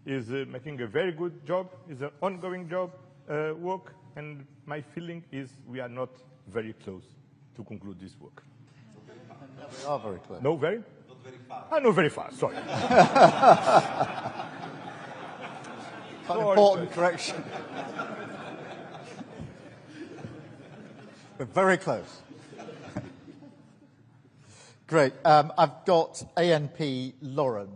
Speaker 2: is making a very good job. It's an ongoing job, work, and my feeling is we are not very close to conclude this work.
Speaker 1: We are very close.
Speaker 2: No, very? Not very fast. Not very fast, sorry.
Speaker 1: An important correction. We're very close. Great. I've got ANP Lauren.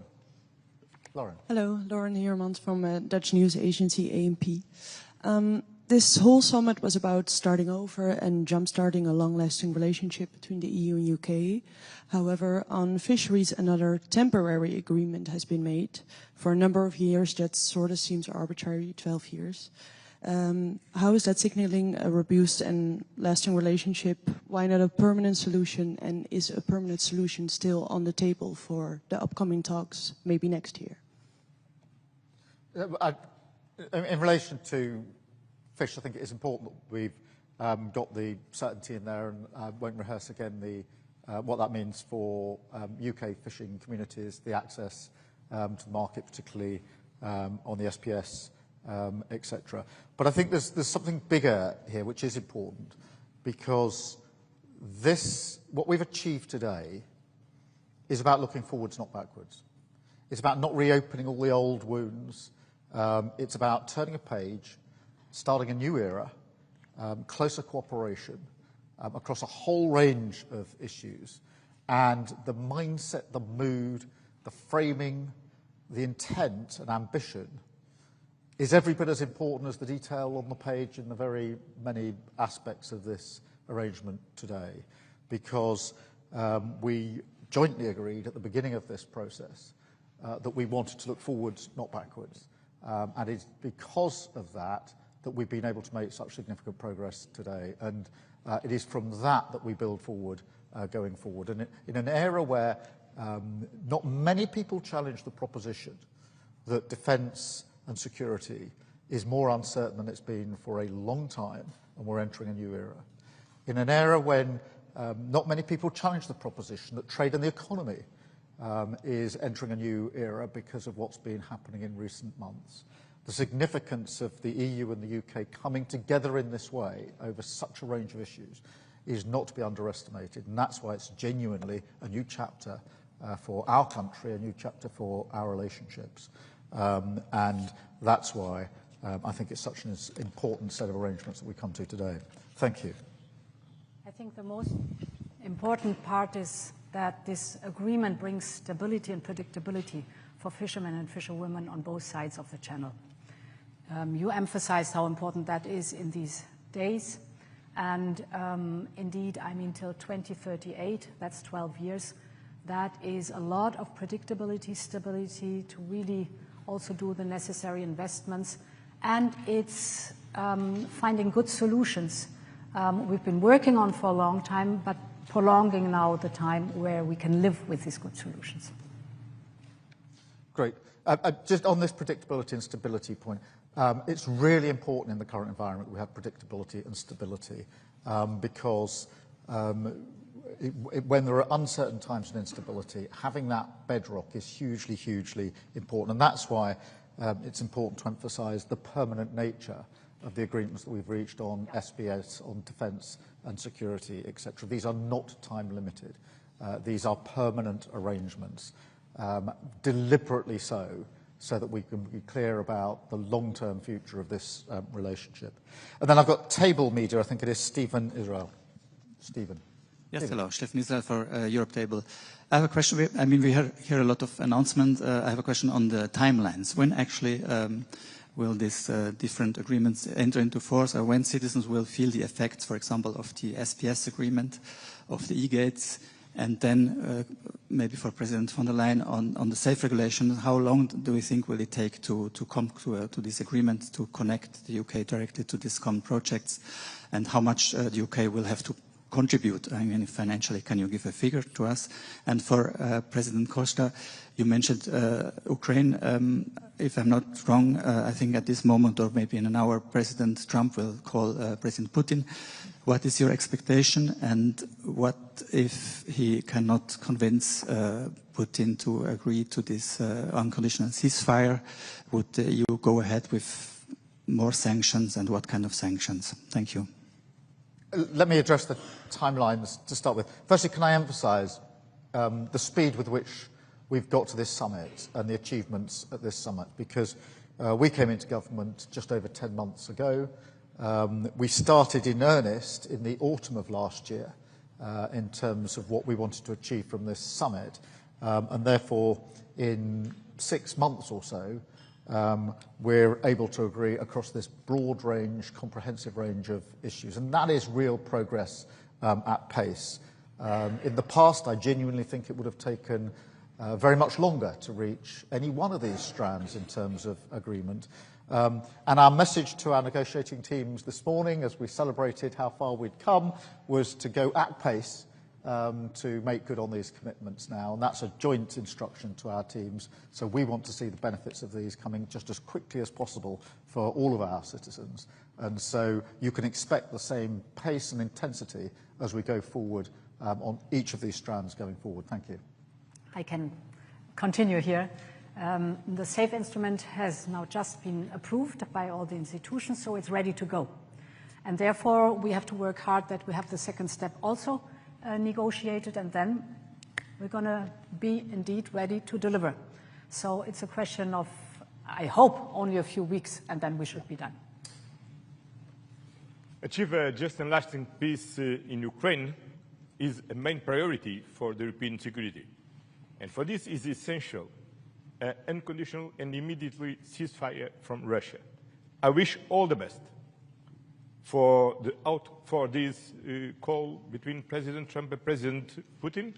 Speaker 1: Lauren.
Speaker 10: Hello, Lauren Heermans from Dutch news agency ANP. This whole summit was about starting over and jump-starting a long-lasting relationship between the EU and UK. However, on fisheries, another temporary agreement has been made for a number of years that sort of seems arbitrary, 12 years. How is that signaling a robust and lasting relationship? Why not a permanent solution? And is a permanent solution still on the table for the upcoming talks, maybe next year?
Speaker 1: In relation to fish, I think it is important that we've got the certainty in there, and I won't rehearse again what that means for UK fishing communities, the access to the market, particularly on the SPS, etc. But I think there's something bigger here which is important, because what we've achieved today is about looking forwards, not backwards. It's about not reopening all the old wounds. It's about turning a page, starting a new era, closer cooperation across a whole range of issues. And the mindset, the mood, the framing, the intent and ambition is every bit as important as the detail on the page in the very many aspects of this arrangement today. Because we jointly agreed at the beginning of this process that we wanted to look forwards, not backwards. And it's because of that we've been able to make such significant progress today. And it is from that we build forward going forward. And in an era where not many people challenge the proposition that defence and security is more uncertain than it's been for a long time, and we're entering a new era. In an era when not many people challenge the proposition that trade and the economy is entering a new era because of what's been happening in recent months. The significance of the EU and the UK coming together in this way over such a range of issues is not to be underestimated, and that's why it's genuinely a new chapter for our country, a new chapter for our relationships. And that's why I think it's such an important set of arrangements that we come to today. Thank you.
Speaker 3: I think the most important part is that this agreement brings stability and predictability for fishermen and fisherwomen on both sides of the channel. You emphasized how important that is in these days. And indeed, I mean, till 2038, that's 12 years, that is a lot of predictability, stability to really also do the necessary investments. And it's finding good solutions we've been working on for a long time, but prolonging now the time where we can live with these good solutions.
Speaker 1: Great. Just on this predictability and stability point, it's really important in the current environment we have predictability and stability because when there are uncertain times and instability, having that bedrock is hugely, hugely important. And that's why it's important to emphasise the permanent nature of the agreements that we've reached on SBS, on defence and security, etc. These are not time-limited. These are permanent arrangements, deliberately so that we can be clear about the long-term future of this relationship. And then I've got Table Media, I think it is Stephen Israel. Stephen.
Speaker 11: Yes, hello, Stephen Israel for Europe Table. I have a question. I mean, we hear a lot of announcements. I have a question on the timelines. When actually will these different agreements enter into force, or when citizens will feel the effects, for example, of the SPS agreement, of the e-gates, and then maybe for President von der Leyen on the safe regulation, how long do we think will it take to come to this agreement to connect the UK directly to these common projects, and how much the UK will have to contribute? I mean, financially, can you give a figure to us? And for President Costa, you mentioned Ukraine. If I'm not wrong, I think at this moment, or maybe in an hour, President Trump will call President Putin. What is your expectation, and what if he cannot convince Putin to agree to this unconditional ceasefire? Would you go ahead with more sanctions, and what kind of sanctions? Thank you.
Speaker 1: Let me address the timelines to start with. Firstly, can I emphasise the speed with which we've got to this summit and the achievements at this summit, because we came into government just over 10 months ago. We started in earnest in the autumn of last year in terms of what we wanted to achieve from this summit, and therefore in 6 months or so we're able to agree across this broad range, comprehensive range of issues, and that is real progress at pace. In the past, I genuinely think it would have taken very much longer to reach any one of these strands in terms of agreement. And our message to our negotiating teams this morning, as we celebrated how far we'd come, was to go at pace to make good on these commitments now. And that's a joint instruction to our teams. So we want to see the benefits of these coming just as quickly as possible for all of our citizens. And so you can expect the same pace and intensity as we go forward on each of these strands going forward. Thank you.
Speaker 3: I can continue here. The SAFE instrument has now just been approved by all the institutions, so it's ready to go. And therefore, we have to work hard that we have the second step also negotiated, and then we're going to be indeed ready to deliver. So it's a question of, I hope, only a few weeks, and then we should be done.
Speaker 2: Achieve a just and lasting peace in Ukraine is a main priority for the European security. And for this is essential unconditional and immediately ceasefire from Russia. I wish all the best for this call between President Trump and President Putin.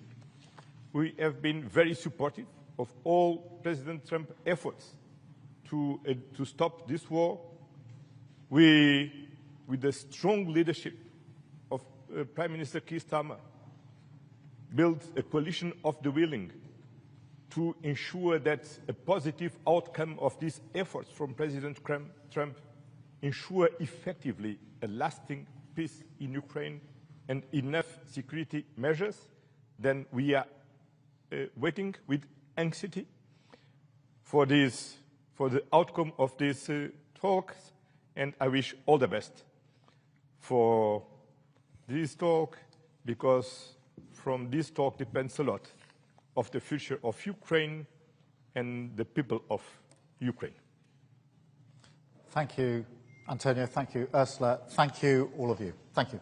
Speaker 2: We have been very supportive of all President Trump's efforts to stop this war. With the strong leadership of Prime Minister Keir Starmer, built a coalition of the willing to ensure that a positive outcome of these efforts from President Trump ensure effectively a lasting peace in Ukraine and enough security measures. Then we are waiting with anxiety for the outcome of these talks, and I wish all the best for this talk, because from this talk depends a lot of the future of Ukraine and the people of Ukraine.
Speaker 1: Thank you, Antonio. Thank you, Ursula. Thank you, all of you. Thank you.